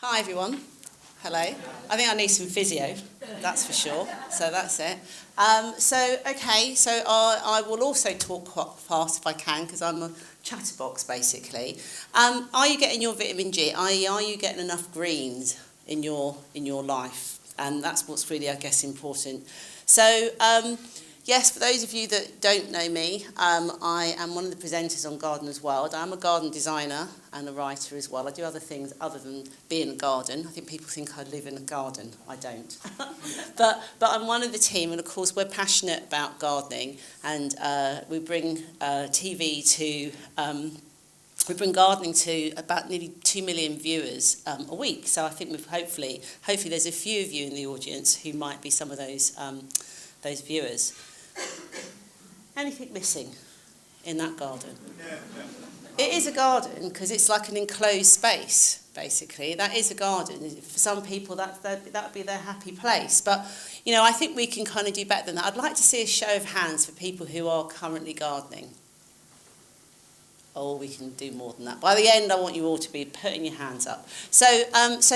Hi everyone. Hello. I think I need some physio, that's for sure. So that's it. I will also talk quite fast if I can because I'm a chatterbox basically. Are you getting your vitamin G? I.e., are you getting enough greens in your life? And that's what's really, I guess, important. So, yes, for those of you that don't know me, I am one of the presenters on Gardener's World. I'm a garden designer and a writer as well. I do other things other than be in a garden. I think people think I live in a garden. I don't. but I'm one of the team, and of course we're passionate about gardening, and we bring TV to... we bring gardening to about nearly 2 million viewers a week. So I think hopefully there's a few of you in the audience who might be some of those viewers. Anything missing in that garden? It is a garden because it's like an enclosed space, basically. That is a garden. For some people, that would be their happy place. But, you know, I think we can kind of do better than that. I'd like to see a show of hands for people who are currently gardening. Oh, we can do more than that. By the end, I want you all to be putting your hands up. So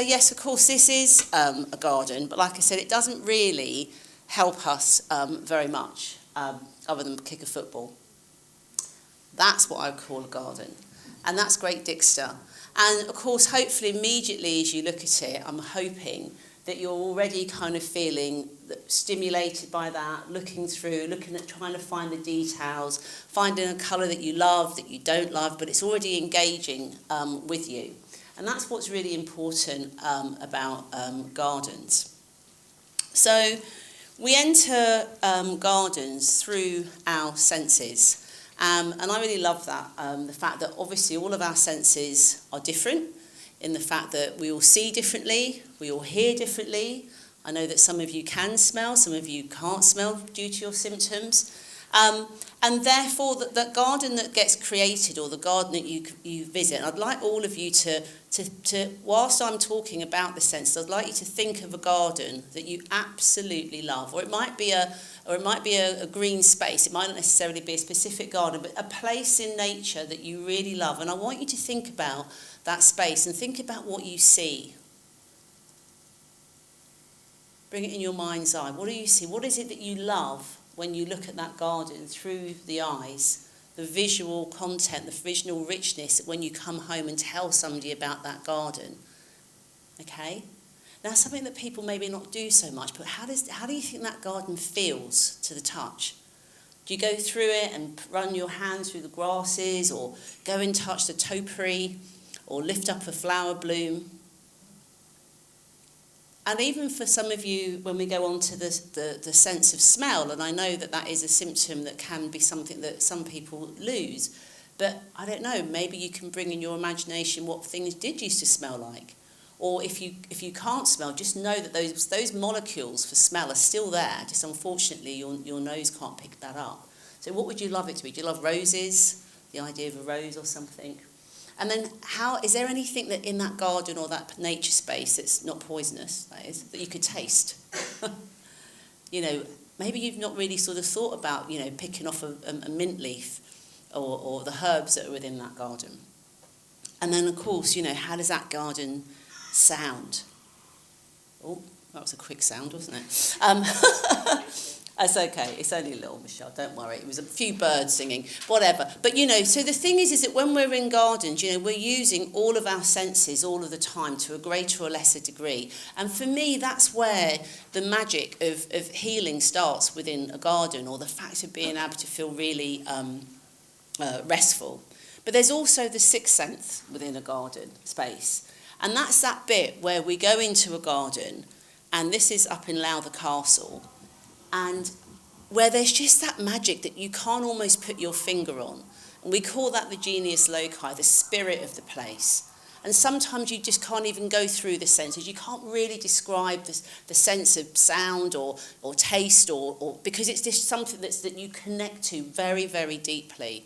yes, of course, this is a garden. But like I said, it doesn't really help us very much, other than kick a football. That's what I would call a garden. And that's Great Dixter. And of course, hopefully, immediately as you look at it, I'm hoping that you're already kind of feeling stimulated by that, looking at trying to find the details, finding a colour that you love, that you don't love, but it's already engaging with you. And that's what's really important about gardens. So we enter gardens through our senses. And I really love that, the fact that obviously all of our senses are different, in the fact that we all see differently, we all hear differently. I know that some of you can smell, some of you can't smell due to your symptoms. And therefore, that garden that gets created, or the garden that you visit, and I'd like all of you to whilst I'm talking about the senses, I'd like you to think of a garden that you absolutely love, or it might be a green space. It might not necessarily be a specific garden, but a place in nature that you really love. And I want you to think about that space and think about what you see. Bring it in your mind's eye. What do you see? What is it that you love when you look at that garden through the eyes? The visual content, the visual richness when you come home and tell somebody about that garden. Okay? Now, something that people maybe not do so much, but how do you think that garden feels to the touch? Do you go through it and run your hands through the grasses, or go and touch the topiary, or lift up a flower bloom? And even for some of you, when we go on to the sense of smell, and I know that is a symptom that can be something that some people lose, but I don't know, maybe you can bring in your imagination what things did used to smell like. Or if you can't smell, just know that those molecules for smell are still there, just unfortunately your nose can't pick that up. So what would you love it to be? Do you love roses? The idea of a rose or something? And then is there anything that in that garden or that nature space that's not poisonous, that is, that you could taste? You know, maybe you've not really sort of thought about, you know, picking off a mint leaf or the herbs that are within that garden. And then, of course, you know, how does that garden sound? Oh, that was a quick sound, wasn't it? That's okay. It's only a little, Michelle. Don't worry. It was a few birds singing, whatever. But, you know, so the thing is that when we're in gardens, you know, we're using all of our senses all of the time to a greater or lesser degree. And for me, that's where the magic of healing starts within a garden, or the fact of being able to feel really restful. But there's also the sixth sense within a garden space. And that's that bit where we go into a garden, and this is up in Lowther Castle, and where there's just that magic that you can't almost put your finger on. And we call that the genius loci, the spirit of the place. And sometimes you just can't even go through the senses. You can't really describe the sense of sound or taste, or because it's just something that you connect to very, very deeply.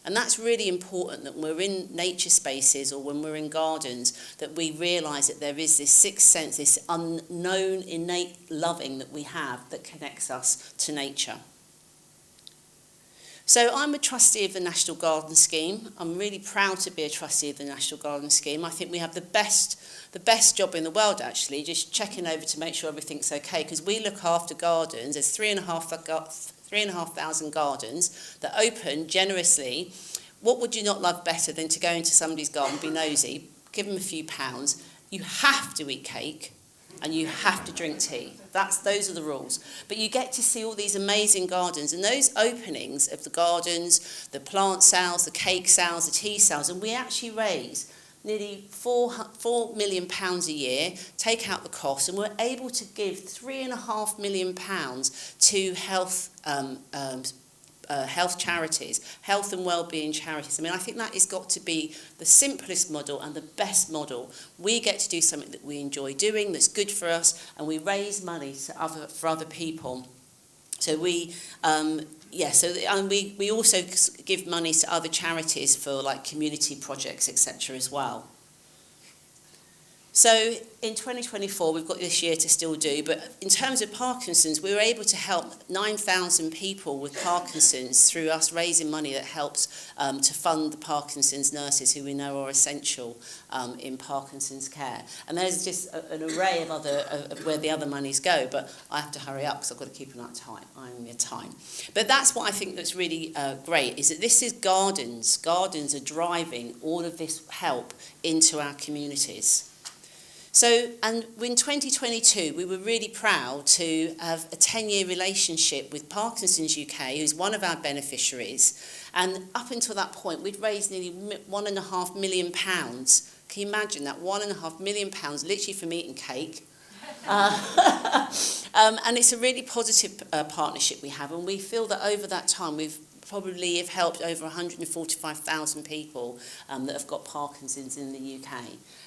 And that's really important, that when we're in nature spaces or when we're in gardens, that we realise that there is this sixth sense, this unknown innate loving that we have that connects us to nature. So I'm a trustee of the National Garden Scheme. I'm really proud to be a trustee of the National Garden Scheme. I think we have the best job in the world, actually, just checking over to make sure everything's okay, because we look after gardens. There's 3,500 gardens that open generously. What would you not love better than to go into somebody's garden, be nosy, give them a few pounds? You have to eat cake and you have to drink tea. Those are the rules. But you get to see all these amazing gardens, and those openings of the gardens, the plant sales, the cake sales, the tea sales, and we actually raise nearly £4 million a year, take out the cost, and we're able to give £3.5 million to health charities, health and wellbeing charities. I mean, I think that has got to be the simplest model and the best model. We get to do something that we enjoy doing, that's good for us, and we raise money for other people. So we also give money to other charities for like community projects, etc. as well. So in 2024, we've got this year to still do, but in terms of Parkinson's, we were able to help 9,000 people with Parkinson's through us raising money that helps to fund the Parkinson's nurses, who we know are essential in Parkinson's care. And there's just an array of where the other monies go, but I have to hurry up because I've got to keep an eye on time. But that's what I think that's really great, is that this is gardens. Gardens are driving all of this help into our communities. So, and in 2022, we were really proud to have a 10-year relationship with Parkinson's UK, who's one of our beneficiaries. And up until that point, we'd raised nearly £1.5 million. Can you imagine that? £1.5 million, literally from eating cake. And it's a really positive partnership we have, and we feel that over that time we've probably have helped over 145,000 people that have got Parkinson's in the UK.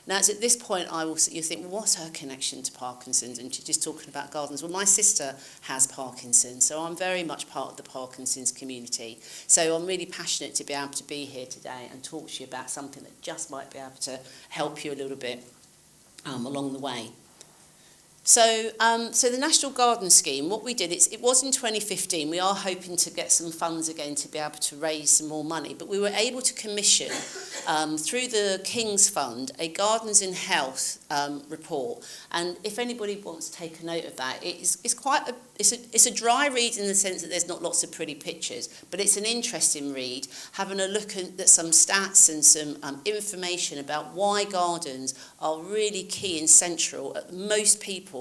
Now, it's at this point you think, well, what's her connection to Parkinson's? And she's just talking about gardens. Well, my sister has Parkinson's, so I'm very much part of the Parkinson's community. So I'm really passionate to be able to be here today and talk to you about something that just might be able to help you a little bit along the way. So the National Garden Scheme, what we did, it was in 2015. We are hoping to get some funds again to be able to raise some more money. But we were able to commission, through the King's Fund, a Gardens in Health report. And if anybody wants to take a note of that, it's a dry read in the sense that there's not lots of pretty pictures, but it's an interesting read, having a look at some stats and some information about why gardens are really key and central at most people's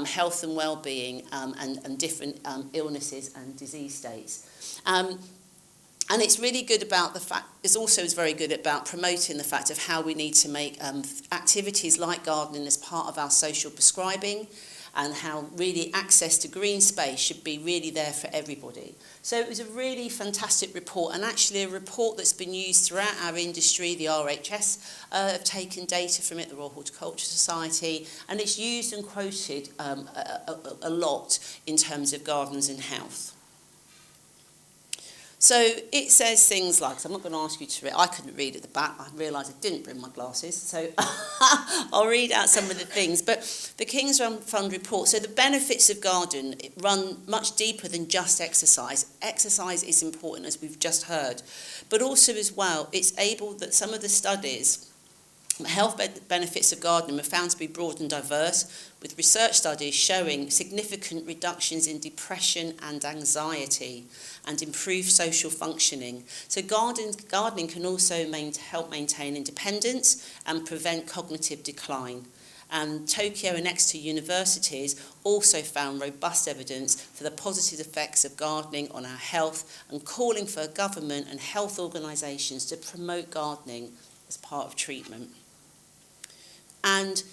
health and well-being and different illnesses and disease states. And it's really good about the fact, it's also very good about promoting the fact of how we need to make activities like gardening as part of our social prescribing, and how really access to green space should be really there for everybody. So it was a really fantastic report, and actually a report that's been used throughout our industry. The RHS have taken data from it, the Royal Horticultural Society, and it's used and quoted a lot in terms of gardens and health. So it says things like, so I'm not going to ask you to read, I couldn't read at the back, I realised I didn't bring my glasses, so I'll read out some of the things. But the King's Fund report, so the benefits of garden run much deeper than just exercise. Exercise is important, as we've just heard, but also as well, it's able that some of the studies, health benefits of gardening are found to be broad and diverse, with research studies showing significant reductions in depression and anxiety and improved social functioning. So gardening can also help maintain independence and prevent cognitive decline. And Tokyo and Exeter universities also found robust evidence for the positive effects of gardening on our health, and calling for government and health organisations to promote gardening as part of treatment. And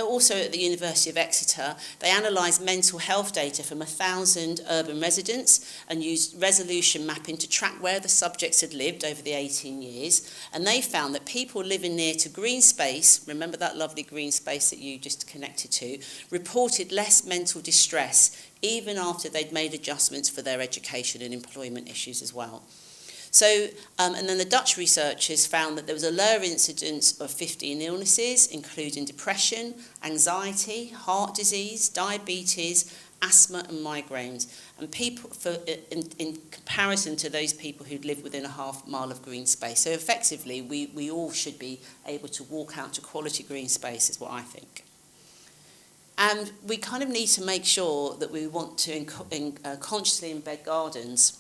also at the University of Exeter, they analysed mental health data from 1,000 urban residents and used resolution mapping to track where the subjects had lived over the 18 years. And they found that people living near to green space, remember that lovely green space that you just connected to, reported less mental distress, even after they'd made adjustments for their education and employment issues as well. So, and then the Dutch researchers found that there was a lower incidence of 15 illnesses, including depression, anxiety, heart disease, diabetes, asthma and migraines, and people in comparison to those people who live within a half mile of green space. So effectively, we all should be able to walk out to quality green space, is what I think. And we kind of need to make sure that we want to consciously embed gardens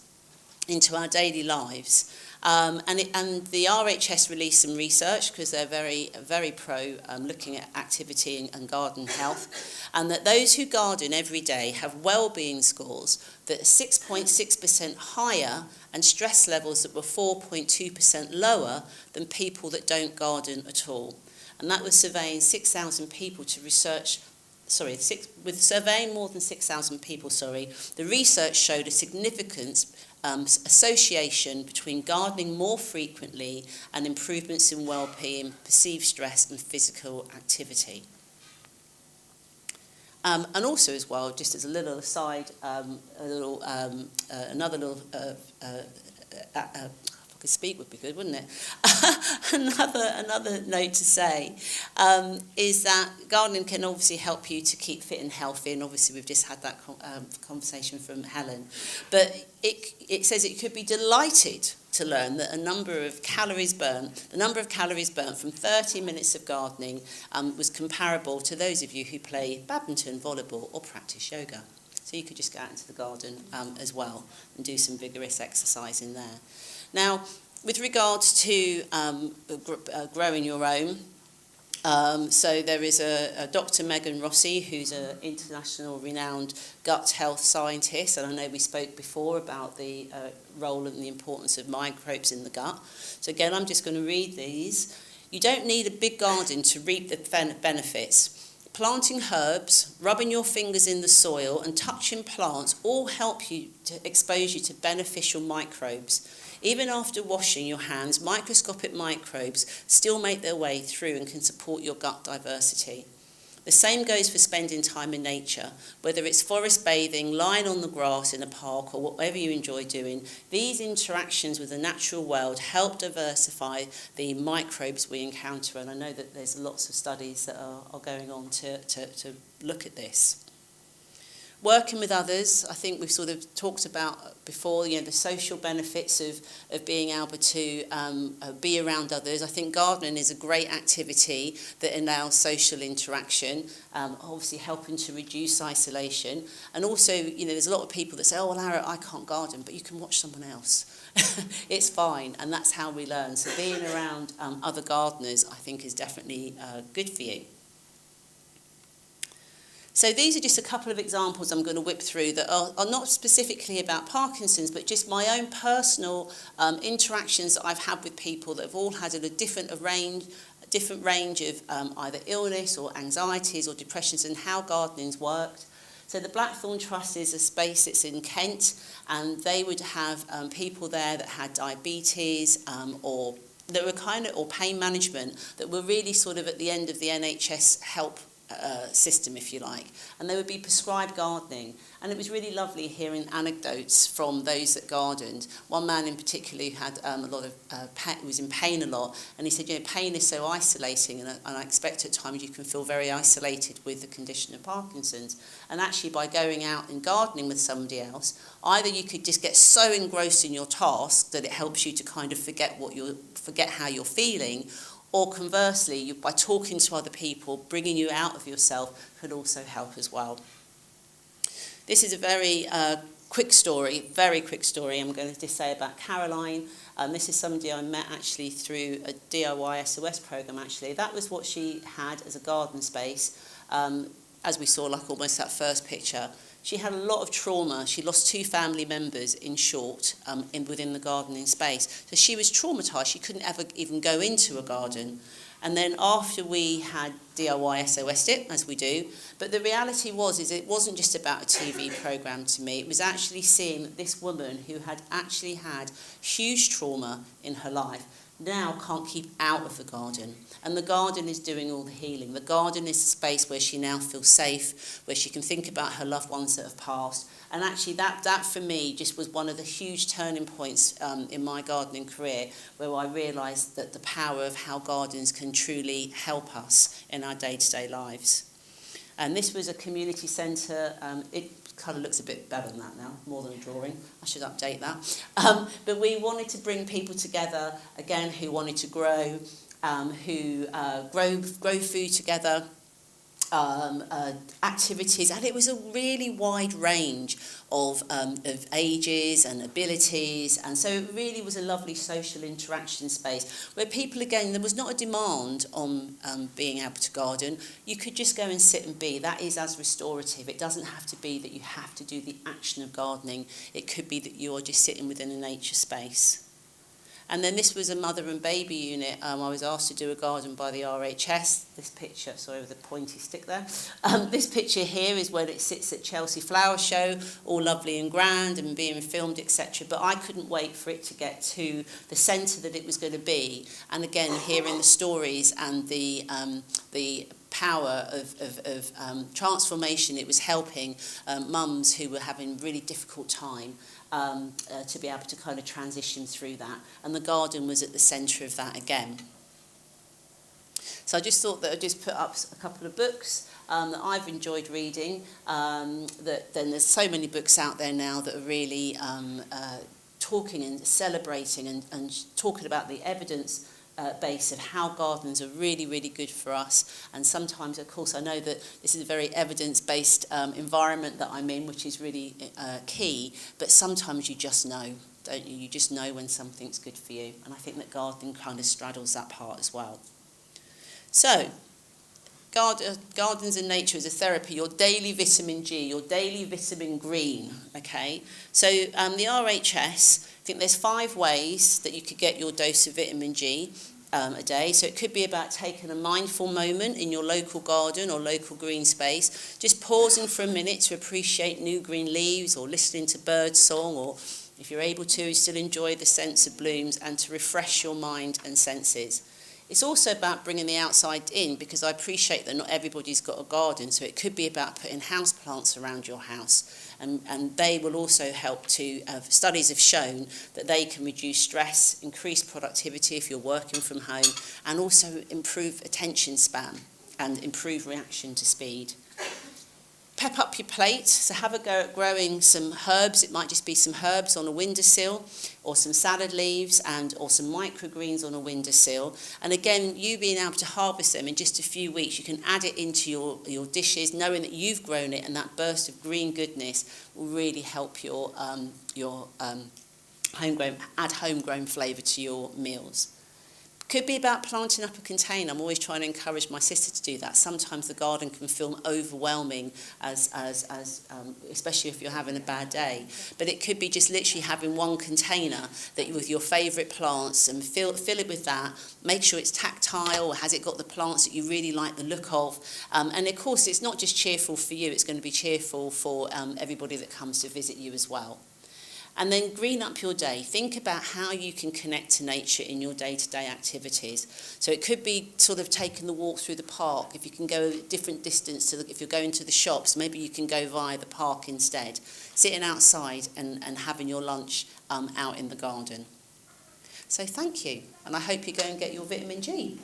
into our daily lives. And the RHS released some research, because they're very pro looking at activity and garden health, and that those who garden every day have well-being scores that are 6.6% higher and stress levels that were 4.2% lower than people that don't garden at all. And that was surveying 6,000 people to research. With surveying more than 6,000 people, the research showed a significant association between gardening more frequently and improvements in well-being, perceived stress and physical activity. And also as well, just as a little aside, another little if I could speak would be good, wouldn't it? Another note to say is that gardening can obviously help you to keep fit and healthy, and obviously we've just had that conversation from Helen. But it says it could be delighted to learn that the number of calories burnt from 30 minutes of gardening was comparable to those of you who play badminton, volleyball, or practice yoga. So you could just go out into the garden as well and do some vigorous exercise in there. Now, with regards to growing your own, so there is a Dr. Megan Rossi, who's an international renowned gut health scientist, and I know we spoke before about the role and the importance of microbes in the gut. So again, I'm just going to read these. You don't need a big garden to reap the benefits. Planting herbs, rubbing your fingers in the soil and touching plants all help you to expose you to beneficial microbes. Even after washing your hands, microscopic microbes still make their way through and can support your gut diversity. The same goes for spending time in nature, whether it's forest bathing, lying on the grass in a park, or whatever you enjoy doing. These interactions with the natural world help diversify the microbes we encounter, and I know that there's lots of studies that are going on to look at this. Working with others, I think we've sort of talked about before, the social benefits of being able to be around others. I think gardening is a great activity that allows social interaction, obviously helping to reduce isolation. And also, there's a lot of people that say, oh, well, Arit, I can't garden, but you can watch someone else. It's fine, and that's how we learn. So being around other gardeners, I think, is definitely good for you. So these are just a couple of examples I'm going to whip through that are not specifically about Parkinson's, but just my own personal interactions that I've had with people that have all had a different range of either illness or anxieties or depressions, and how gardening's worked. So the Blackthorn Trust is a space that's in Kent, and they would have people there that had diabetes or pain management, that were really sort of at the end of the NHS help system, if you like, and they would be prescribed gardening. And it was really lovely hearing anecdotes from those that gardened. One man in particular who had a lot of pain, was in pain a lot, and he said, pain is so isolating, and I expect at times you can feel very isolated with the condition of Parkinson's. And actually, by going out and gardening with somebody else, either you could just get so engrossed in your task that it helps you to kind of forget how you're feeling, or conversely, by talking to other people, bringing you out of yourself could also help as well. This is a very quick story. I'm going to just say about Caroline. This is somebody I met actually through a DIY SOS program, actually. That was what she had as a garden space. As we saw, like almost that first picture. She had a lot of trauma. She lost 2 family members, in short, within the gardening space. So she was traumatised. She couldn't ever even go into a garden. And then after we had DIY SOS'd it, as we do, but the reality is it wasn't just about a TV programme to me. It was actually seeing this woman who had actually had huge trauma in her life now can't keep out of the garden. And the garden is doing all the healing. The garden is a space where she now feels safe, where she can think about her loved ones that have passed. And actually that for me just was one of the huge turning points in my gardening career, where I realised that the power of how gardens can truly help us in our day-to-day lives. And this was a community centre. It kind of looks a bit better than that now, more than a drawing. I should update that. But we wanted to bring people together, again, who wanted to grow, who grow food together, activities, and it was a really wide range of ages and abilities, and so it really was a lovely social interaction space where people, again, there was not a demand on being able to garden. You could just go and sit and be. That is as restorative. It doesn't have to be that you have to do the action of gardening. It could be that you're just sitting within a nature space. And then this was a mother and baby unit. I was asked to do a garden by the RHS. This picture, sorry with the pointy stick there. This picture here is when it sits at Chelsea Flower Show, all lovely and grand and being filmed, etc. But I couldn't wait for it to get to the centre that it was going to be. And again, hearing the stories and the power of transformation it was helping mums who were having really difficult time to be able to kind of transition through that. And the garden was at the centre of that again. So I just thought that I'd just put up a couple of books that I've enjoyed reading. Then there's so many books out there now that are really talking and celebrating and talking about the evidence base of how gardens are really, really good for us. And sometimes, of course, I know that this is a very evidence-based environment that I'm in, which is really key, but sometimes you just know, don't you? You just know when something's good for you. And I think that gardening kind of straddles that part as well. So, gardens and nature as a therapy, your daily vitamin G, your daily vitamin green, okay? So the RHS, I think there's 5 ways that you could get your dose of vitamin G a day. So it could be about taking a mindful moment in your local garden or local green space, just pausing for a minute to appreciate new green leaves or listening to bird song, or if you're able to, still enjoy the sense of blooms and to refresh your mind and senses. It's also about bringing the outside in, because I appreciate that not everybody's got a garden, so it could be about putting house plants around your house, and they will also help to, studies have shown that they can reduce stress, increase productivity if you're working from home, and also improve attention span and improve reaction to speed. Pep up your plate, so have a go at growing some herbs. It might just be some herbs on a windowsill, or some salad leaves, or some microgreens on a windowsill. And again, you being able to harvest them in just a few weeks, you can add it into your dishes, knowing that you've grown it, and that burst of green goodness will really help your homegrown flavour to your meals. Could be about planting up a container. I'm always trying to encourage my sister to do that. Sometimes the garden can feel overwhelming, especially if you're having a bad day. But it could be just literally having one container that with your favourite plants, and fill it with that. Make sure it's tactile, or has it got the plants that you really like the look of. And of course, it's not just cheerful for you, it's going to be cheerful for everybody that comes to visit you as well. And then green up your day. Think about how you can connect to nature in your day-to-day activities. So it could be sort of taking the walk through the park. If you can go a different distance, if you're going to the shops, maybe you can go via the park instead. Sitting outside and having your lunch out in the garden. So thank you, and I hope you go and get your vitamin G.